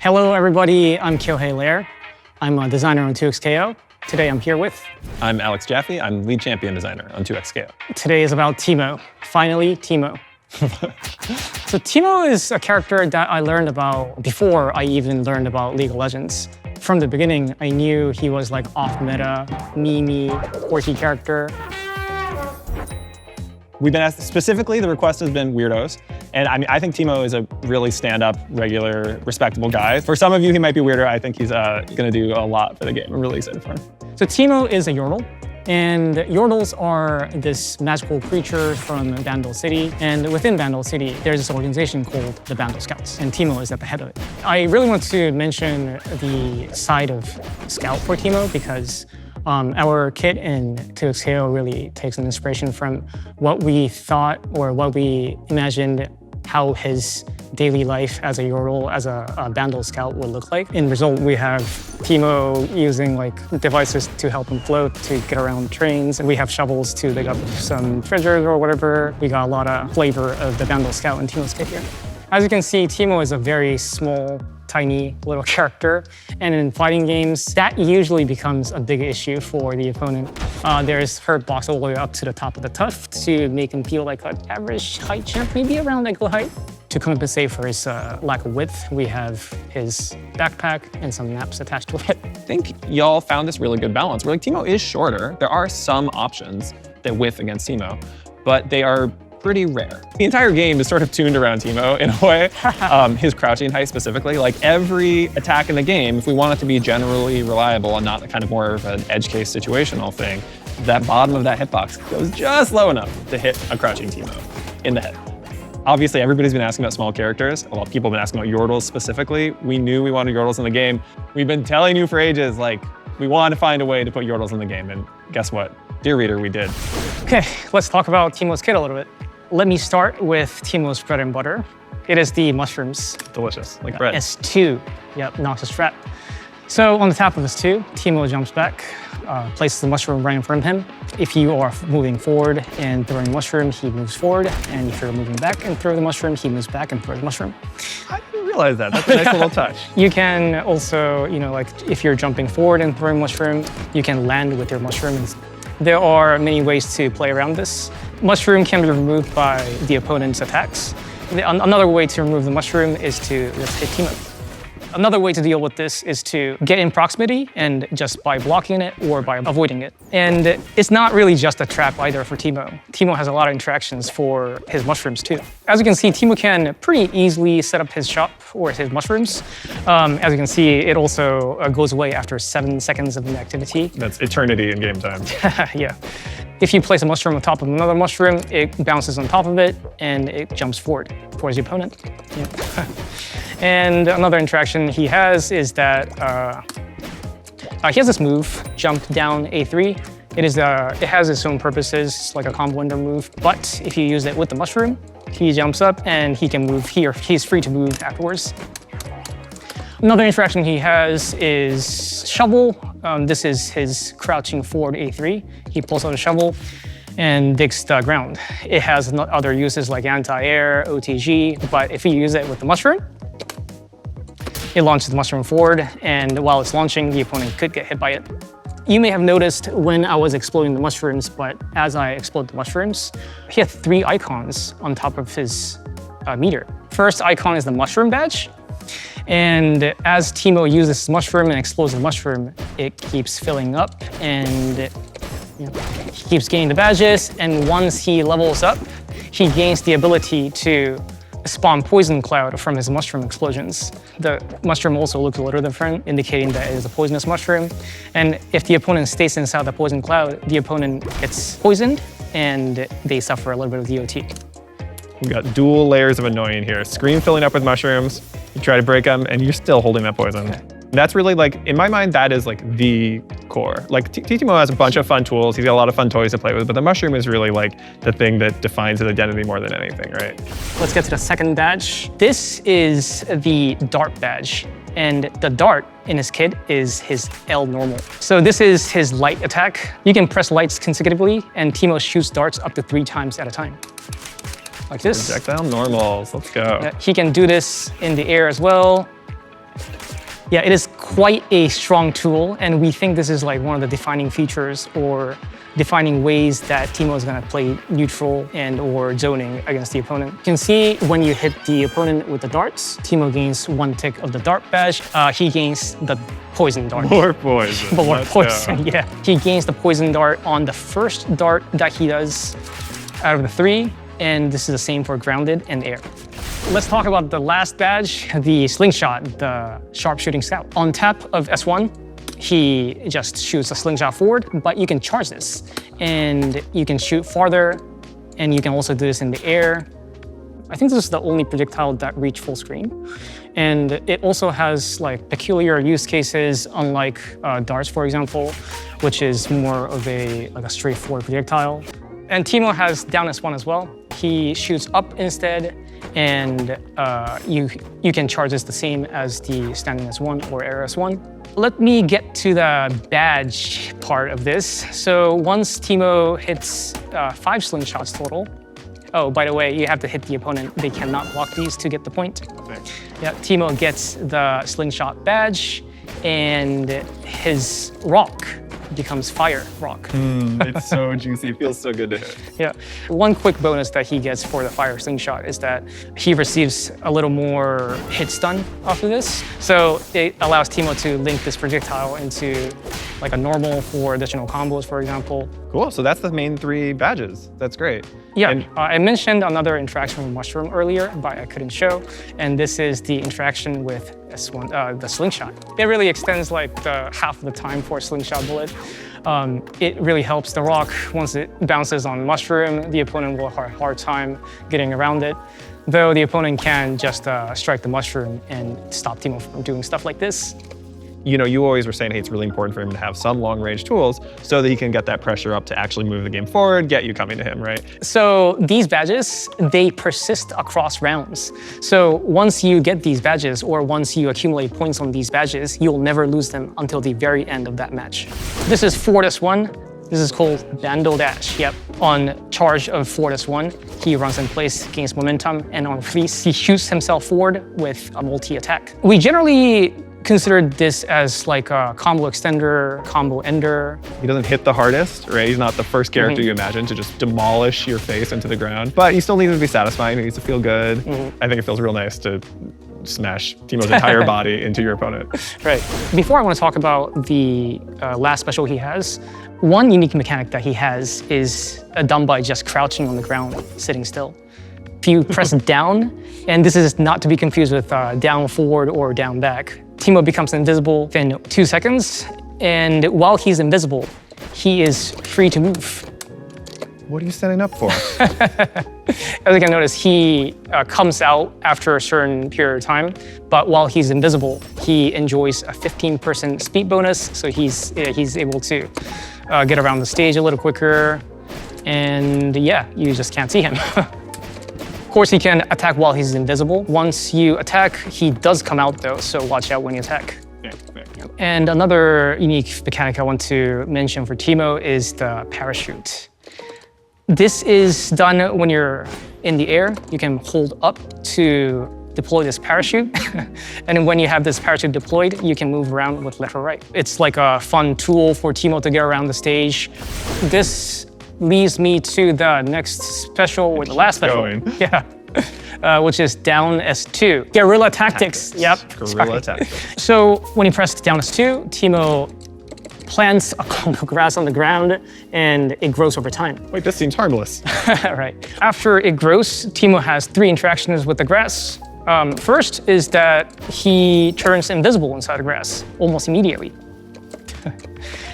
Hello, everybody. I'm Kyohei Lair. I'm a designer on 2xKO. Today, I'm here with... I'm Alex Jaffe. I'm lead champion designer on 2xKO. Today is about Teemo. Finally, Teemo. So Teemo is a character that I learned about before I even learned about League of Legends. From the beginning, I knew he was like off-meta, meme-y, quirky character. We've been asked, specifically, the request has been weirdos. And I think Teemo is a really stand-up, regular, respectable guy. For some of you, he might be weirder. I think he's gonna do a lot for the game. I'm really excited for him. So Teemo is a Yordle. And Yordles are this magical creature from Vandal City. And within Vandal City, there's this organization called the Vandal Scouts. And Teemo is at the head of it. I really want to mention the side of Scout for Teemo because our kit in 2xKO really takes an inspiration from what we thought or what we imagined how his daily life as a Yordle, as a Vandal Scout would look like. In result, we have Teemo using like devices to help him float, to get around trains. And we have shovels to dig up some treasures or whatever. We got a lot of flavor of the Vandal Scout in Teemo's kit here. As you can see, Teemo is a very small, tiny little character. And in fighting games, that usually becomes a big issue for the opponent. There's hurt blocks all the way up to the top of the tuft to make him feel like an average height champ, maybe around ankle height. To compensate for his lack of width, we have his backpack and some naps attached to it. I think y'all found this really good balance. We're like, Teemo is shorter. There are some options that width against Teemo, but they are pretty rare. The entire game is sort of tuned around Teemo in a way. His crouching height specifically, like every attack in the game, if we want it to be generally reliable and not kind of more of an edge case situational thing, that bottom of that hitbox goes just low enough to hit a crouching Teemo in the head. Obviously, everybody's been asking about small characters. A lot of people have been asking about Yordles specifically. We knew we wanted Yordles in the game. We've been telling you for ages, like, we wanted to find a way to put Yordles in the game, and guess what? Dear reader, we did. Okay, let's talk about Teemo's kit a little bit. Let me start with Teemo's bread and butter. It is the mushrooms. Delicious, like bread. S2, yep, Noxus Strat. So on the top of S2, Teemo jumps back, places the mushroom right in front of him. If you are moving forward and throwing the mushroom, he moves forward. And if you're moving back and throw the mushroom, he moves back and throws the mushroom. I didn't realize that. That's a nice little touch. You can also, like if you're jumping forward and throwing mushroom, you can land with your mushroom. There are many ways to play around this. Mushroom can be removed by the opponent's attacks. Another way to remove the mushroom is to just hit Teemo. Another way to deal with this is to get in proximity and just by blocking it or by avoiding it. And it's not really just a trap either for Teemo. Teemo has a lot of interactions for his mushrooms too. As you can see, Teemo can pretty easily set up his shop or his mushrooms. As you can see, it also goes away after 7 seconds of inactivity. That's eternity in game time. Yeah. If you place a mushroom on top of another mushroom, it bounces on top of it and it jumps forward towards the opponent. Yeah. And another interaction he has is that he has this move, jump down A3. It has its own purposes, like a combo ender move, but if you use it with the mushroom, he jumps up and he can move here. He's free to move afterwards. Another interaction he has is shovel. This is his crouching forward A3. He pulls out a shovel and digs the ground. It has other uses like anti-air, OTG, but if you use it with the mushroom, it launches the mushroom forward, and while it's launching, the opponent could get hit by it. You may have noticed when I was exploding the mushrooms, but as I explode the mushrooms, he had 3 icons on top of his meter. First icon is the mushroom badge, and as Teemo uses this mushroom and explodes the mushroom, it keeps filling up, and he keeps gaining the badges, and once he levels up, he gains the ability to spawn poison cloud from his mushroom explosions. The mushroom also looks a little different, indicating that it is a poisonous mushroom. And if the opponent stays inside the poison cloud, the opponent gets poisoned and they suffer a little bit of DOT. We've got dual layers of annoying here. Screen filling up with mushrooms, you try to break them, and you're still holding that poison. Okay. That's really like, in my mind, that is like the core. Like Teemo has a bunch of fun tools. He's got a lot of fun toys to play with, but the mushroom is really like the thing that defines his identity more than anything, right? Let's get to the second badge. This is the dart badge. And the dart in his kit is his L normal. So this is his light attack. You can press lights consecutively, and Teemo shoots darts up to 3 times at a time. Like this. Projectile normals, let's go. He can do this in the air as well. Yeah, it is quite a strong tool, and we think this is like one of the defining features or defining ways that Teemo is going to play neutral and or zoning against the opponent. You can see when you hit the opponent with the darts, Teemo gains 1 tick of the dart badge. He gains the poison dart. More poison. More Let's poison, go. yeah. He gains the poison dart on the first dart that he does out of the 3, and this is the same for grounded and air. Let's talk about the last badge, the slingshot, the sharpshooting scout. On tap of S1, he just shoots a slingshot forward, but you can charge this. And you can shoot farther, and you can also do this in the air. I think this is the only projectile that reach full screen. And it also has like peculiar use cases, unlike darts, for example, which is more of a straightforward projectile. And Teemo has down S1 as well. He shoots up instead, and you can charge this the same as the standing S1 or air S1. Let me get to the badge part of this. So once Teemo hits 5 slingshots total, oh, by the way, you have to hit the opponent. They cannot block these to get the point. Thanks. Yeah, Teemo gets the slingshot badge, and his rock becomes fire rock. It's so juicy. It feels so good to hit. Yeah. One quick bonus that he gets for the fire slingshot is that he receives a little more hit stun off of this. So it allows Teemo to link this projectile into like a normal for additional combos, for example. Cool. So that's the main 3 badges. That's great. Yeah, And I mentioned another interaction with Mushroom earlier, but I couldn't show. And this is the interaction with S1, the slingshot. It really extends like half of the time for a slingshot bullet. It really helps the rock. Once it bounces on Mushroom, the opponent will have a hard time getting around it. Though the opponent can just strike the Mushroom and stop Teemo from doing stuff like this. you know, you always were saying, hey, it's really important for him to have some long-range tools so that he can get that pressure up to actually move the game forward, get you coming to him, right? So these badges, they persist across rounds. So once you get these badges, or once you accumulate points on these badges, you'll never lose them until the very end of that match. This is Fortis 1. This is called Bando Dash. Yep. On charge of Fortis 1, he runs in place, gains momentum, and on release, he shoots himself forward with a multi-attack. We generally consider this as like a combo extender, combo ender. He doesn't hit the hardest, right? He's not the first character you imagine to just demolish your face into the ground, but he still needs to be satisfying. He needs to feel good. I think it feels real nice to smash Teemo's entire body into your opponent. Right. Before I want to talk about the last special he has, one unique mechanic that he has is done by just crouching on the ground, sitting still. If you press down, and this is not to be confused with down forward or down back, Teemo becomes invisible within 2 seconds, and while he's invisible, he is free to move. What are you setting up for? As you can notice, he comes out after a certain period of time, but while he's invisible, he enjoys a 15% speed bonus, so he's able to get around the stage a little quicker, and yeah, you just can't see him. Of course, he can attack while he's invisible. Once you attack, he does come out though, so watch out when you attack. And another unique mechanic I want to mention for Teemo is the parachute. This is done when you're in the air. You can hold up to deploy this parachute. And when you have this parachute deployed, you can move around with left or right. It's like a fun tool for Teemo to get around the stage. This leads me to the next special, or the last special. Yeah. Which is down S2. Guerrilla Tactics. Yep. Guerrilla Tactics. So when you press down S2, Teemo plants a clump of grass on the ground, and it grows over time. Wait, this seems harmless. Right. After it grows, Teemo has 3 interactions with the grass. First is that he turns invisible inside the grass almost immediately.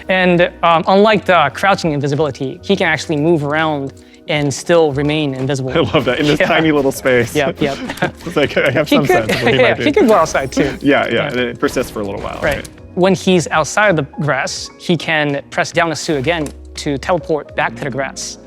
And unlike the crouching invisibility, he can actually move around and still remain invisible. I love that, in this tiny little space. Yep. It's like, I have some sense of what he might he do. could go outside too. Yeah, and it persists for a little while. Right. When he's outside of the grass, he can press down S2 again to teleport back to the grass.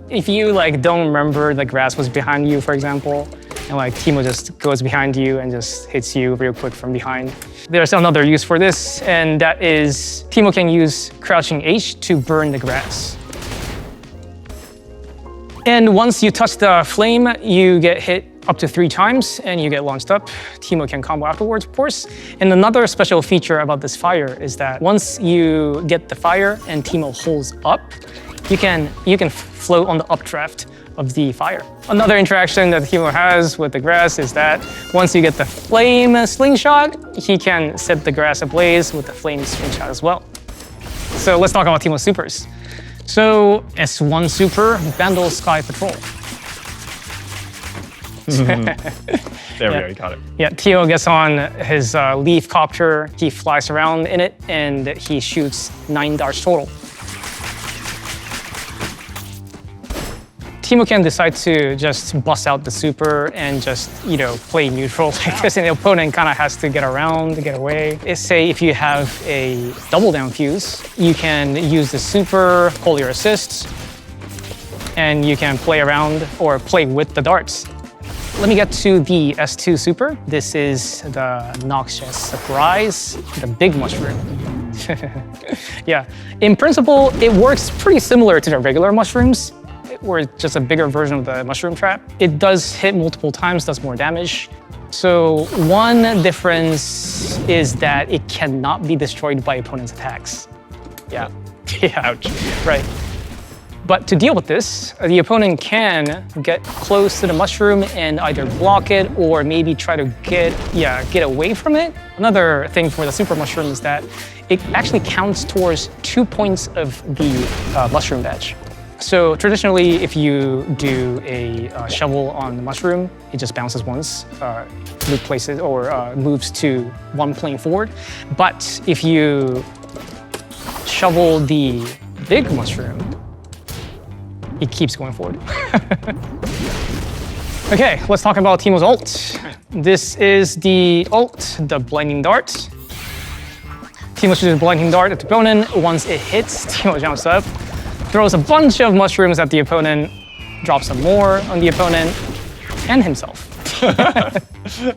If you don't remember the grass was behind you, for example, and Teemo just goes behind you and just hits you real quick from behind. There's another use for this, and that is Teemo can use crouching H to burn the grass. And once you touch the flame, you get hit up to 3 times and you get launched up. Teemo can combo afterwards, of course. And another special feature about this fire is that once you get the fire and Teemo holds up, you can float on the updraft of the fire. Another interaction that Teemo has with the grass is that once you get the flame slingshot, he can set the grass ablaze with the flame slingshot as well. So let's talk about Teemo's supers. So S1 super, Vandal Sky Patrol. There we go, you caught it. Yeah, Teemo gets on his leaf copter, he flies around in it, and he shoots 9 darts total. Teemo can decide to just bust out the super and just, play neutral like this, and the opponent kind of has to get around, get away. Say if you have a double down fuse, you can use the super, pull your assists, and you can play around or play with the darts. Let me get to the S2 super. This is the Noxious Surprise, the big mushroom. Yeah, in principle, it works pretty similar to the regular mushrooms, or just a bigger version of the mushroom trap. It does hit multiple times, does more damage. So one difference is that it cannot be destroyed by opponent's attacks. Yeah, yeah, ouch, right. But to deal with this, the opponent can get close to the mushroom and either block it or maybe try to get away from it. Another thing for the super mushroom is that it actually counts towards 2 points of the mushroom badge. So traditionally, if you do a shovel on the mushroom, it just bounces once, places or moves to 1 plane forward. But if you shovel the big mushroom, it keeps going forward. Okay, let's talk about Teemo's ult. This is the ult, the Blinding Dart. Teemo shoots a Blinding Dart at the opponent. Once it hits, Teemo jumps up, throws a bunch of mushrooms at the opponent, drops some more on the opponent, and himself.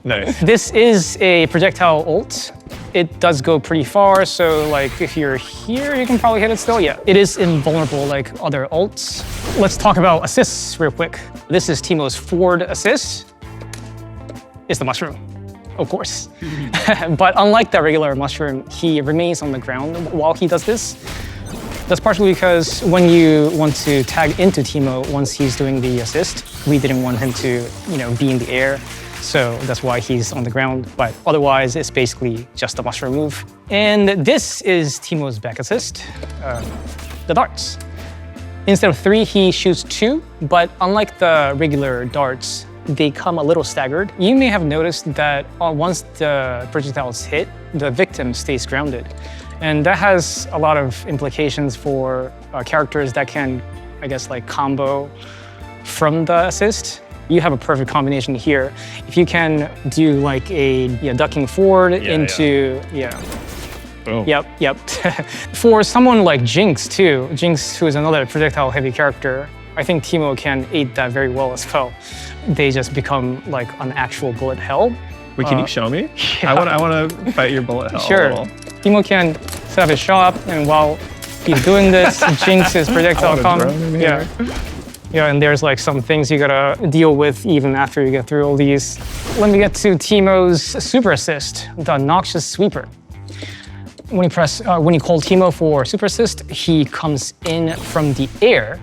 Nice. This is a projectile ult. It does go pretty far, so like if you're here, you can probably hit it still. Yeah, it is invulnerable like other ults. Let's talk about assists real quick. This is Teemo's forward assist. It's the mushroom, of course. But unlike the regular mushroom, he remains on the ground while he does this. That's partially because when you want to tag into Teemo once he's doing the assist, we didn't want him to, be in the air. So that's why he's on the ground. But otherwise, it's basically just a mushroom move. And this is Teemo's back assist, the darts. Instead of 3, he shoots 2. But unlike the regular darts, they come a little staggered. You may have noticed that once the projectiles hit, the victim stays grounded. And that has a lot of implications for characters that can, combo from the assist. You have a perfect combination here. If you can do like a ducking forward into. Boom. Yep. For someone like Jinx too, Jinx who is another projectile heavy character, I think Teemo can aid that very well as well. They just become like an actual bullet hell. Wait, can you show me? Yeah. I want to fight your bullet hell. Sure. Teemo can set up his shop, and while he's doing this, Jinx is projectile combo. Yeah, and there's like some things you gotta deal with even after you get through all these. Let me get to Teemo's super assist, the Noxious Sweeper. When you call Teemo for super assist, he comes in from the air.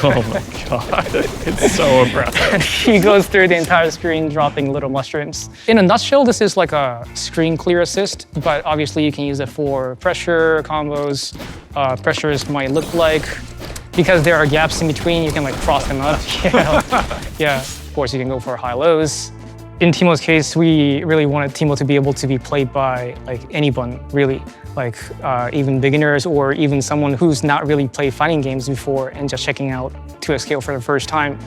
Oh my god, it's so impressive. He goes through the entire screen dropping little mushrooms. In a nutshell, this is like a screen clear assist, but obviously you can use it for pressure combos. Pressures might look like, because there are gaps in between, you can like cross them up. Yeah, of course you can go for high lows. In Teemo's case, we really wanted Teemo to be able to be played by like anyone, really. Like even beginners or even someone who's not really played fighting games before and just checking out 2XKO for the first time.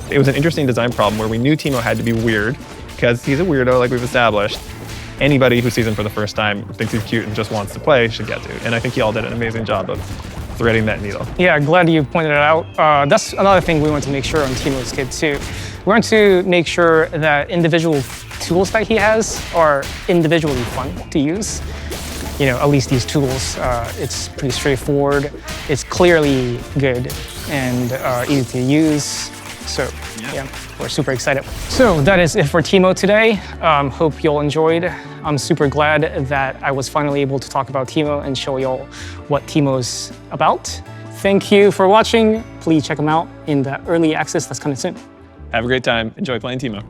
It was an interesting design problem where we knew Teemo had to be weird because he's a weirdo like we've established. Anybody who sees him for the first time, thinks he's cute and just wants to play should get to. And I think you all did an amazing job of threading that needle. Yeah, glad you pointed it out. That's another thing we want to make sure on Teemo's kit too. We want to make sure that individual tools that he has are individually fun to use. At least these tools, it's pretty straightforward. It's clearly good and easy to use. So yeah, we're super excited. So that is it for Teemo today. Hope you all enjoyed. I'm super glad that I was finally able to talk about Teemo and show y'all what Teemo's about. Thank you for watching. Please check them out in the early access that's coming soon. Have a great time. Enjoy playing Teemo.